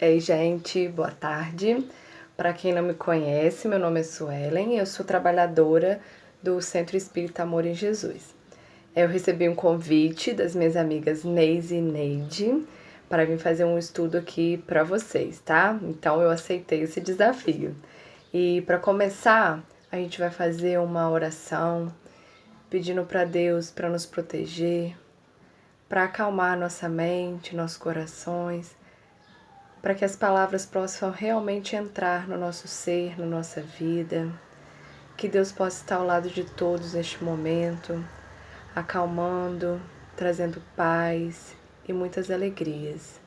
Ei, gente, boa tarde. Para quem não me conhece, meu nome é Suelen, eu sou trabalhadora do Centro Espírita Amor em Jesus. Eu recebi um convite das minhas amigas Neise e Neide para vir fazer um estudo aqui para vocês, tá? Então eu aceitei esse desafio. E para começar, a gente vai fazer uma oração pedindo para Deus para nos proteger, para acalmar nossa mente, nossos corações, para que as palavras possam realmente entrar no nosso ser, na nossa vida, que Deus possa estar ao lado de todos neste momento, acalmando, trazendo paz e muitas alegrias.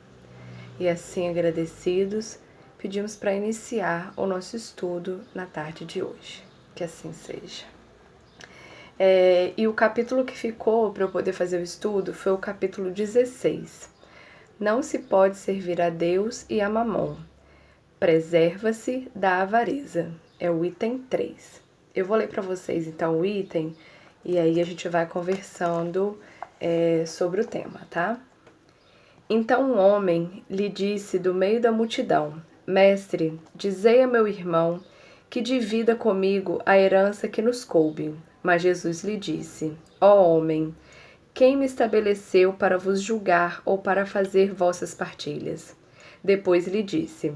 E assim, agradecidos, pedimos para iniciar o nosso estudo na tarde de hoje. Que assim seja. E o capítulo que ficou para eu poder fazer o estudo foi o capítulo 16. Não se pode servir a Deus e a Mamon. Preserva-se da avareza. É o item 3. Eu vou ler para vocês então o item e aí a gente vai conversando sobre o tema, tá? Então um homem lhe disse do meio da multidão: Mestre, dizei a meu irmão que divida comigo a herança que nos coube. Mas Jesus lhe disse: Ó homem, quem me estabeleceu para vos julgar ou para fazer vossas partilhas? Depois lhe disse: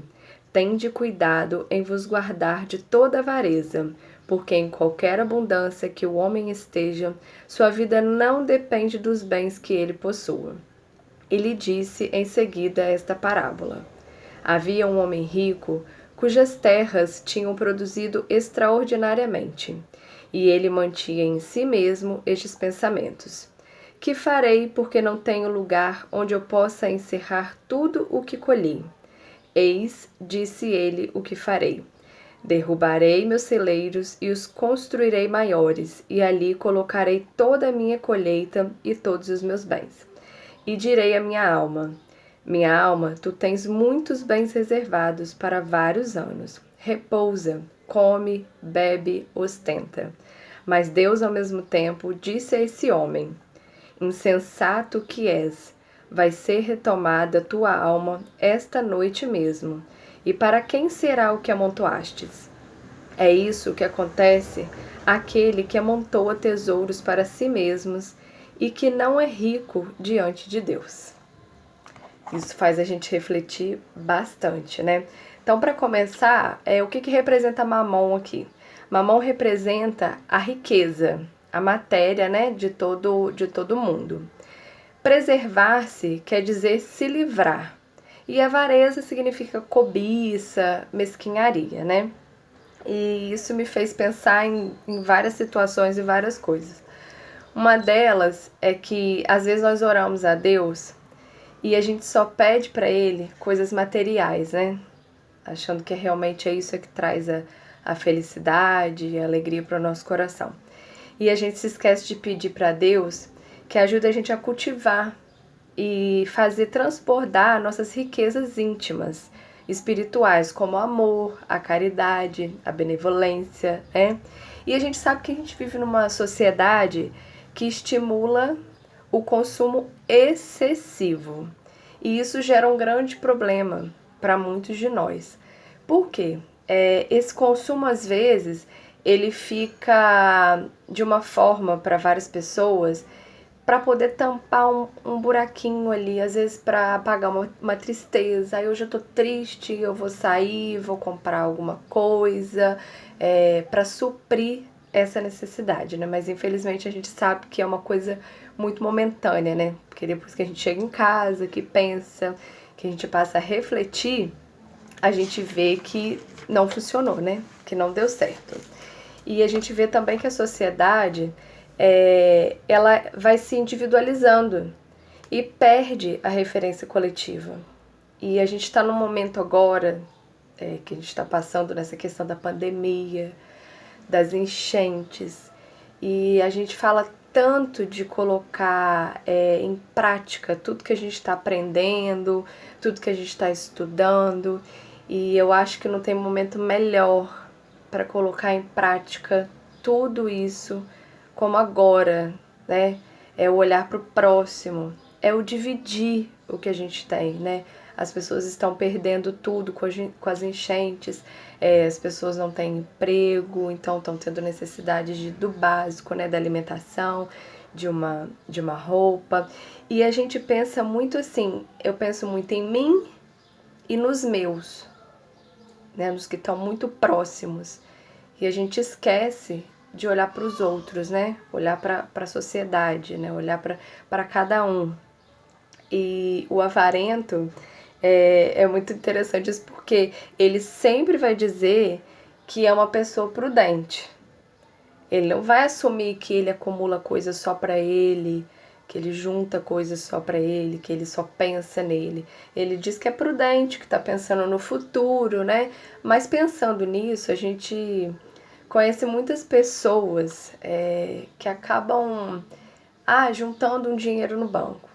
Tende cuidado em vos guardar de toda avareza, porque em qualquer abundância que o homem esteja, sua vida não depende dos bens que ele possua. E lhe disse em seguida esta parábola: Havia um homem rico cujas terras tinham produzido extraordinariamente, e ele mantinha em si mesmo estes pensamentos: Que farei, porque não tenho lugar onde eu possa encerrar tudo o que colhi? Eis, disse ele, o que farei. Derrubarei meus celeiros e os construirei maiores, e ali colocarei toda a minha colheita e todos os meus bens. E direi à minha alma: Minha alma, tu tens muitos bens reservados para vários anos. Repousa, come, bebe, ostenta. Mas Deus, ao mesmo tempo, disse a esse homem: Insensato que és, vai ser retomada tua alma esta noite mesmo. E para quem será o que amontoastes? É isso que acontece àquele que amontoa tesouros para si mesmos e que não é rico diante de Deus. Isso faz a gente refletir bastante, né? Então, para começar, o que representa Mamon aqui? Mamon representa a riqueza, a matéria, né, de todo mundo. Preservar-se quer dizer se livrar. E avareza significa cobiça, mesquinharia, né? E isso me fez pensar em várias situações e várias coisas. Uma delas é que às vezes nós oramos a Deus e a gente só pede para Ele coisas materiais, né? Achando que realmente é isso que traz a felicidade e a alegria para o nosso coração. E a gente se esquece de pedir para Deus que ajude a gente a cultivar e fazer transbordar nossas riquezas íntimas, espirituais, como o amor, a caridade, a benevolência, né? E a gente sabe que a gente vive numa sociedade que estimula o consumo excessivo. E isso gera um grande problema para muitos de nós. Por quê? Esse consumo, às vezes, ele fica de uma forma para várias pessoas para poder tampar um buraquinho ali, às vezes para apagar uma tristeza. Aí hoje eu tô triste, eu vou sair, vou comprar alguma coisa para suprir essa necessidade, né? Mas infelizmente a gente sabe que é uma coisa muito momentânea, né? Porque depois que a gente chega em casa, que pensa, que a gente passa a refletir, a gente vê que não funcionou, né? Que não deu certo. E a gente vê também que a sociedade ela vai se individualizando e perde a referência coletiva. E a gente está num momento agora que a gente está passando nessa questão da pandemia, das enchentes, e a gente fala tanto de colocar em prática tudo que a gente está aprendendo, tudo que a gente está estudando, e eu acho que não tem momento melhor para colocar em prática tudo isso como agora, né? É o olhar para o próximo, é o dividir o que a gente tem, né? as pessoas estão perdendo tudo com as enchentes, as pessoas não têm emprego, então estão tendo necessidade do básico, né, da alimentação, de uma roupa. E a gente pensa muito assim, eu penso muito em mim e nos meus, né, nos que estão muito próximos. E a gente esquece de olhar para os outros, né? Olhar para a sociedade, né? Olhar para cada um. E o avarento é muito interessante isso porque ele sempre vai dizer que é uma pessoa prudente. Ele não vai assumir que ele acumula coisas só para ele, que ele junta coisas só para ele, que ele só pensa nele. Ele diz que é prudente, que está pensando no futuro, né? Mas pensando nisso, a gente conhece muitas pessoas que acabam juntando um dinheiro no banco.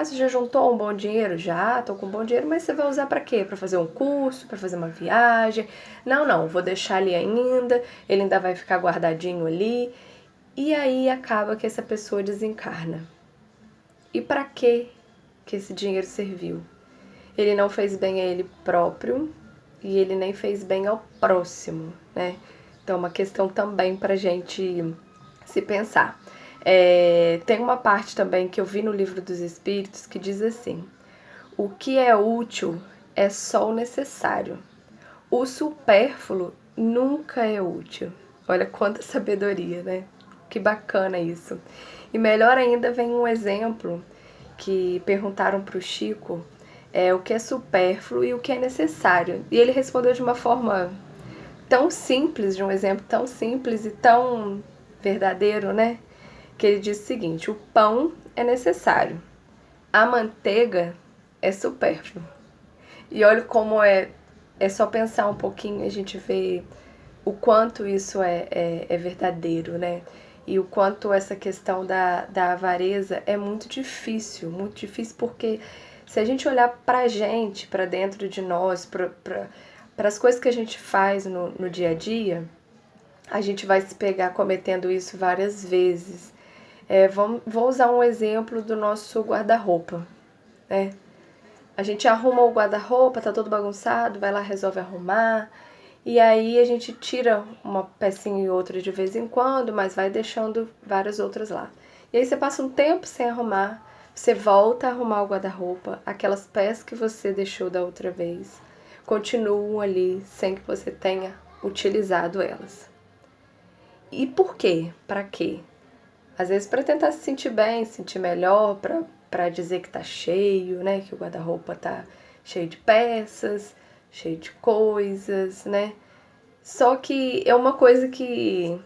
Você já juntou um bom dinheiro? Já, tô com um bom dinheiro, mas você vai usar para quê? Para fazer um curso, para fazer uma viagem? Não, vou deixar ali ainda, ele ainda vai ficar guardadinho ali. E aí acaba que essa pessoa desencarna. E para que esse dinheiro serviu? Ele não fez bem a ele próprio e ele nem fez bem ao próximo, né? Então, é uma questão também para a gente se pensar. Tem uma parte também que eu vi no Livro dos Espíritos que diz assim: o que é útil é só o necessário. O supérfluo nunca é útil. Olha quanta sabedoria, né? Que bacana isso. E melhor ainda vem um exemplo que perguntaram para o Chico o que é supérfluo e o que é necessário. E ele respondeu de uma forma tão simples, de um exemplo tão simples e tão verdadeiro, né? Que ele diz o seguinte: o pão é necessário, a manteiga é supérfluo. E olha como é só pensar um pouquinho, a gente vê o quanto isso é verdadeiro, né? E o quanto essa questão da avareza é muito difícil porque se a gente olhar pra gente, pra dentro de nós, para as coisas que a gente faz no dia a dia, a gente vai se pegar cometendo isso várias vezes. Vou usar um exemplo do nosso guarda-roupa, né? A gente arruma o guarda-roupa, tá todo bagunçado, vai lá, resolve arrumar. E aí a gente tira uma pecinha e outra de vez em quando, mas vai deixando várias outras lá. E aí você passa um tempo sem arrumar, você volta a arrumar o guarda-roupa, aquelas peças que você deixou da outra vez continuam ali sem que você tenha utilizado elas. E por quê? Para quê? Às vezes para tentar se sentir bem, se sentir melhor, para dizer que tá cheio, né? Que o guarda-roupa tá cheio de peças, cheio de coisas, né? Só que é uma coisa que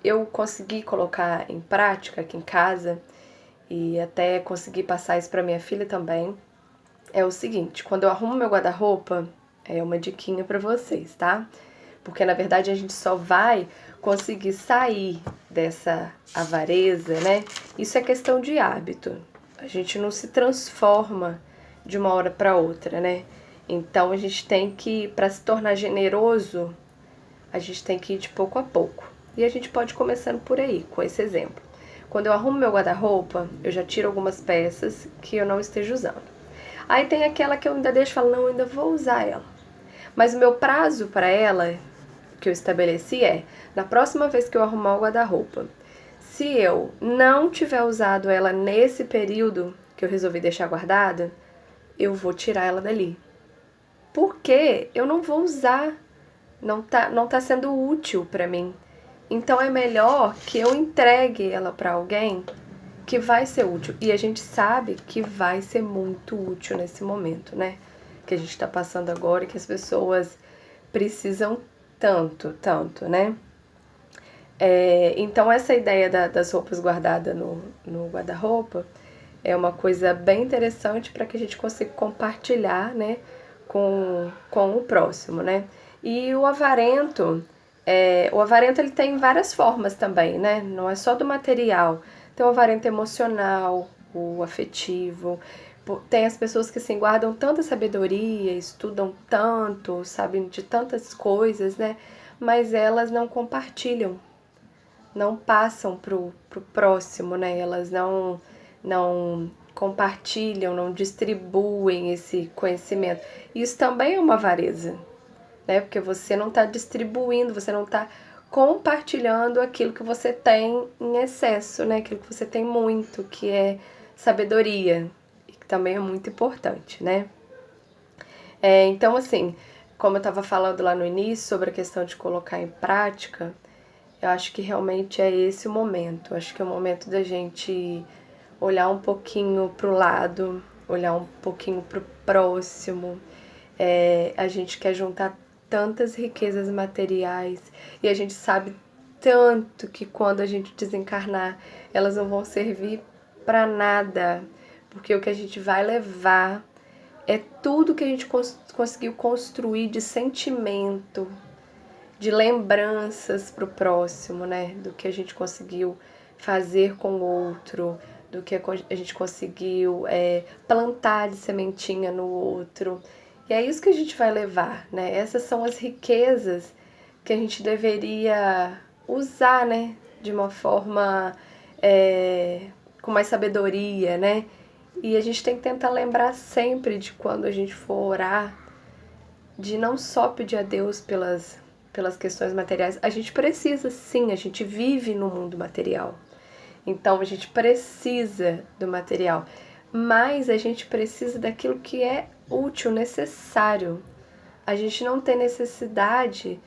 eu consegui colocar em prática aqui em casa e até consegui passar isso para minha filha também. É o seguinte: quando eu arrumo meu guarda-roupa, é uma diquinha para vocês, tá? Porque na verdade a gente só vai conseguir sair dessa avareza, né? Isso é questão de hábito. A gente não se transforma de uma hora para outra, né? Então a gente tem que, para se tornar generoso, a gente tem que ir de pouco a pouco. E a gente pode ir começando por aí, com esse exemplo. Quando eu arrumo meu guarda-roupa, eu já tiro algumas peças que eu não esteja usando. Aí tem aquela que eu ainda deixo e falo, não, eu ainda vou usar ela. Mas o meu prazo para ela, que eu estabeleci na próxima vez que eu arrumar o guarda-roupa, se eu não tiver usado ela nesse período que eu resolvi deixar guardada, eu vou tirar ela dali. Porque eu não vou usar, não tá sendo útil para mim. Então é melhor que eu entregue ela para alguém que vai ser útil. E a gente sabe que vai ser muito útil nesse momento, né? Que a gente tá passando agora e que as pessoas precisam tanto, né? Então essa ideia das roupas guardadas no guarda-roupa é uma coisa bem interessante para que a gente consiga compartilhar, né, com o próximo, né? E o avarento ele tem várias formas também, né? Não é só do material. Tem o avarento emocional, o afetivo. Tem as pessoas que assim, guardam tanta sabedoria, estudam tanto, sabem de tantas coisas, né? Mas elas não compartilham, não passam pro próximo, né? Elas não compartilham, não distribuem esse conhecimento. Isso também é uma avareza, né? Porque você não está distribuindo, você não está compartilhando aquilo que você tem em excesso, né? Aquilo que você tem muito, que é sabedoria, e que também é muito importante, né? Então, assim, como eu estava falando lá no início sobre a questão de colocar em prática, eu acho que realmente é esse o momento. Eu acho que é o momento da gente olhar um pouquinho para o lado, olhar um pouquinho para o próximo. A gente quer juntar tantas riquezas materiais e a gente sabe tanto que quando a gente desencarnar, elas não vão servir para nada, porque o que a gente vai levar é tudo que a gente conseguiu construir de sentimento, de lembranças para o próximo, né? Do que a gente conseguiu fazer com o outro, do que a gente conseguiu plantar de sementinha no outro. E é isso que a gente vai levar, né? Essas são as riquezas que a gente deveria usar, né? De uma forma com mais sabedoria, né? E a gente tem que tentar lembrar sempre de quando a gente for orar, de não só pedir a Deus pelas questões materiais. A gente precisa, sim, a gente vive no mundo material. Então a gente precisa do material, mas a gente precisa daquilo que é útil, necessário. A gente não tem necessidade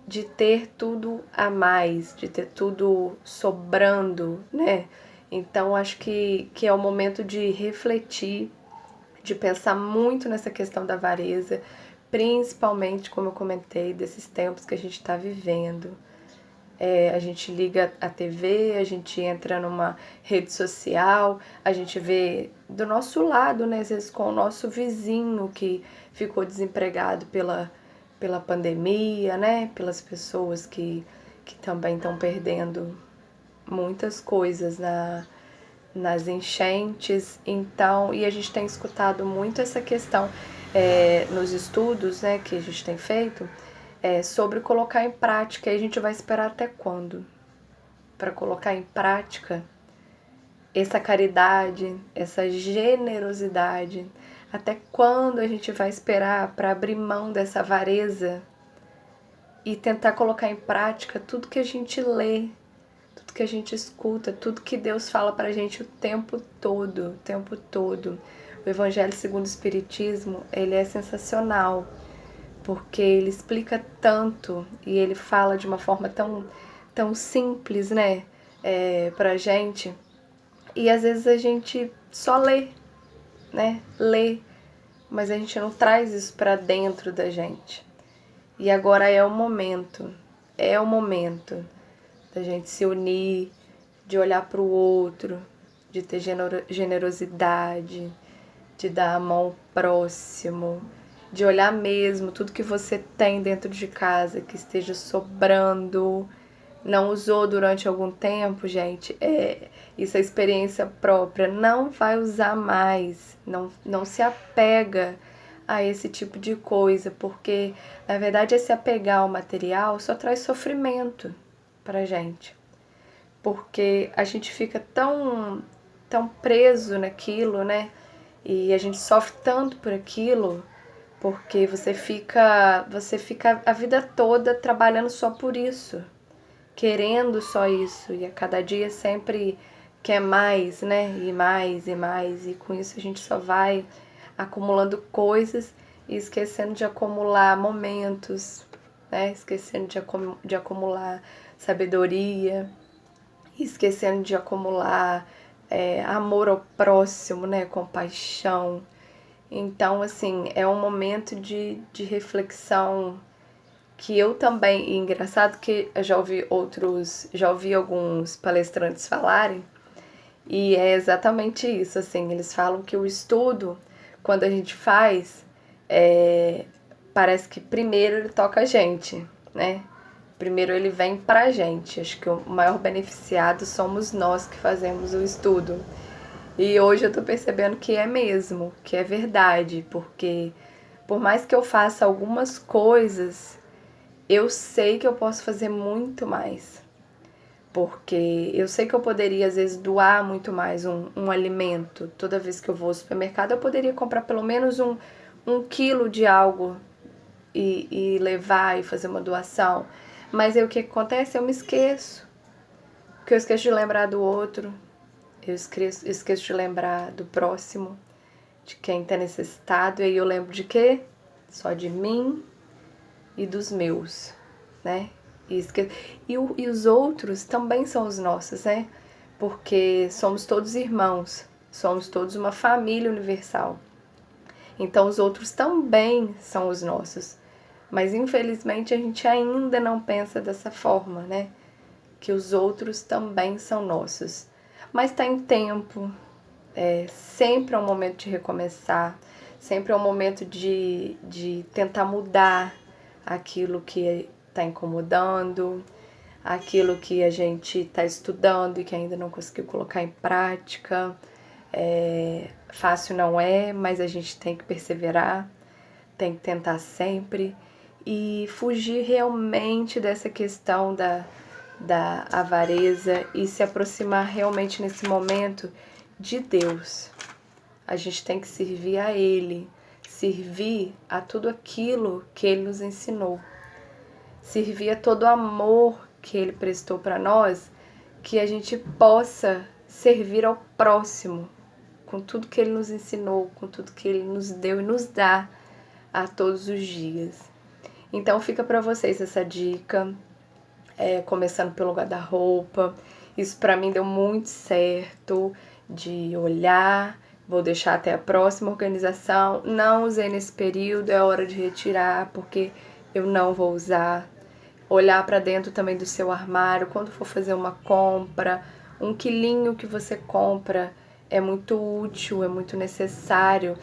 de ter tudo a mais, de ter tudo sobrando, né? Então acho que é o momento de refletir, de pensar muito nessa questão da avareza, principalmente, como eu comentei, desses tempos que a gente está vivendo. A gente liga a TV, a gente entra numa rede social, a gente vê do nosso lado, né, às vezes com o nosso vizinho que ficou desempregado pela pandemia, né, pelas pessoas que também estão perdendo muitas coisas nas enchentes. Então, e a gente tem escutado muito essa questão nos estudos, né, que a gente tem feito, sobre colocar em prática. E a gente vai esperar até quando para colocar em prática essa caridade, essa generosidade? Até quando a gente vai esperar para abrir mão dessa avareza e tentar colocar em prática tudo que a gente lê, tudo que a gente escuta, tudo que Deus fala pra gente o tempo todo, o tempo todo? O Evangelho segundo o Espiritismo, ele é sensacional, porque ele explica tanto e ele fala de uma forma tão simples, né, pra gente. E às vezes a gente só lê, né, lê, mas a gente não traz isso pra dentro da gente. E agora é o momento da gente se unir, de olhar para o outro, de ter generosidade, de dar a mão ao próximo, de olhar mesmo tudo que você tem dentro de casa, que esteja sobrando, não usou durante algum tempo, gente, isso é experiência própria, não vai usar mais, não se apega a esse tipo de coisa, porque na verdade esse apegar ao material só traz sofrimento pra gente, porque a gente fica tão preso naquilo, né? E a gente sofre tanto por aquilo, porque você fica a vida toda trabalhando só por isso, querendo só isso, e a cada dia sempre quer mais, né? E mais e mais, e com isso a gente só vai acumulando coisas e esquecendo de acumular momentos, né? Esquecendo de acumular sabedoria, esquecendo de acumular amor ao próximo, né? Compaixão. Então, assim, é um momento de reflexão que eu também, e engraçado que eu já ouvi alguns palestrantes falarem, e é exatamente isso, assim, eles falam que o estudo, quando a gente faz, parece que primeiro ele toca a gente, né? Primeiro ele vem pra gente. Acho que o maior beneficiado somos nós que fazemos o estudo. E hoje eu tô percebendo que é mesmo, que é verdade, porque por mais que eu faça algumas coisas, eu sei que eu posso fazer muito mais. porque eu sei que eu poderia, às vezes, doar muito mais um alimento. Toda vez que eu vou ao supermercado, eu poderia comprar pelo menos um quilo de algo e levar e fazer uma doação. Mas aí o que acontece? Eu me esqueço. Porque eu esqueço de lembrar do outro, eu esqueço de lembrar do próximo, de quem está necessitado. E aí eu lembro de quê? Só de mim e dos meus, né? E os outros também são os nossos, né? Porque somos todos irmãos, somos todos uma família universal. Então os outros também são os nossos. Mas infelizmente a gente ainda não pensa dessa forma, né? Que os outros também são nossos. Mas está em tempo, sempre é um momento de recomeçar, sempre é um momento de tentar mudar aquilo que está incomodando, aquilo que a gente está estudando e que ainda não conseguiu colocar em prática. Fácil não é, mas a gente tem que perseverar, tem que tentar sempre e fugir realmente dessa questão da avareza e se aproximar realmente nesse momento de Deus. A gente tem que servir a Ele, servir a tudo aquilo que Ele nos ensinou, servir a todo o amor que Ele prestou para nós, que a gente possa servir ao próximo com tudo que Ele nos ensinou, com tudo que Ele nos deu e nos dá a todos os dias. Então fica para vocês essa dica, começando pelo guarda-roupa. Isso para mim deu muito certo, de olhar, vou deixar até a próxima organização, não usei nesse período, é hora de retirar, porque eu não vou usar. Olhar para dentro também do seu armário, quando for fazer uma compra, um quilinho que você compra é muito útil, é muito necessário.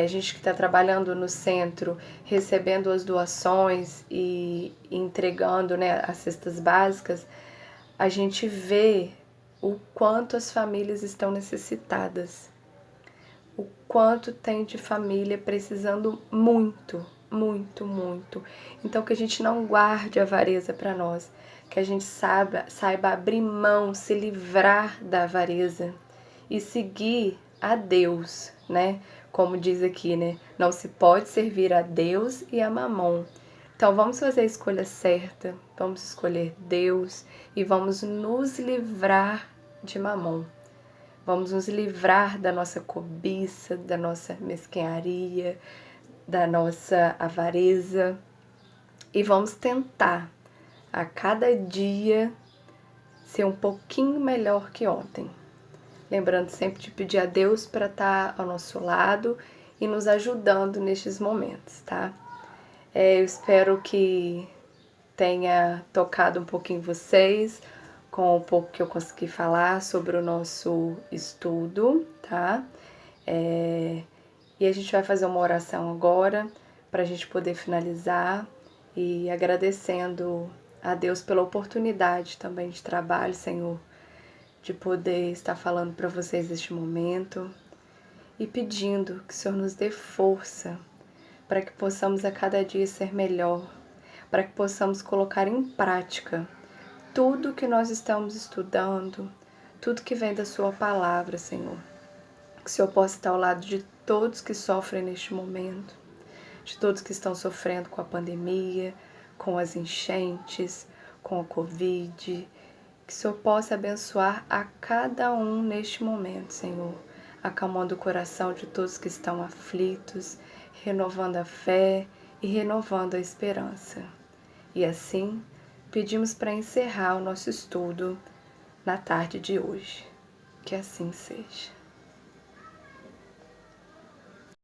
A gente que está trabalhando no centro, recebendo as doações e entregando, né, as cestas básicas, a gente vê o quanto as famílias estão necessitadas, o quanto tem de família precisando muito, muito, muito. Então que a gente não guarde a avareza para nós, que a gente saiba abrir mão, se livrar da avareza e seguir a Deus, né? Como diz aqui, né? Não se pode servir a Deus e a Mamon. Então vamos fazer a escolha certa, vamos escolher Deus e vamos nos livrar de Mamon. Vamos nos livrar da nossa cobiça, da nossa mesquinharia, da nossa avareza e vamos tentar a cada dia ser um pouquinho melhor que ontem. Lembrando sempre de pedir a Deus para estar ao nosso lado e nos ajudando nestes momentos, tá? Eu espero que tenha tocado um pouquinho vocês, com o pouco que eu consegui falar sobre o nosso estudo, tá? E a gente vai fazer uma oração agora para a gente poder finalizar e agradecendo a Deus pela oportunidade também de trabalho, Senhor, de poder estar falando para vocês neste momento e pedindo que o Senhor nos dê força para que possamos a cada dia ser melhor, para que possamos colocar em prática tudo que nós estamos estudando, tudo que vem da Sua palavra, Senhor. Que o Senhor possa estar ao lado de todos que sofrem neste momento, de todos que estão sofrendo com a pandemia, com as enchentes, com a Covid. Que o Senhor possa abençoar a cada um neste momento, Senhor, acalmando o coração de todos que estão aflitos, renovando a fé e renovando a esperança. E assim, pedimos para encerrar o nosso estudo na tarde de hoje. Que assim seja.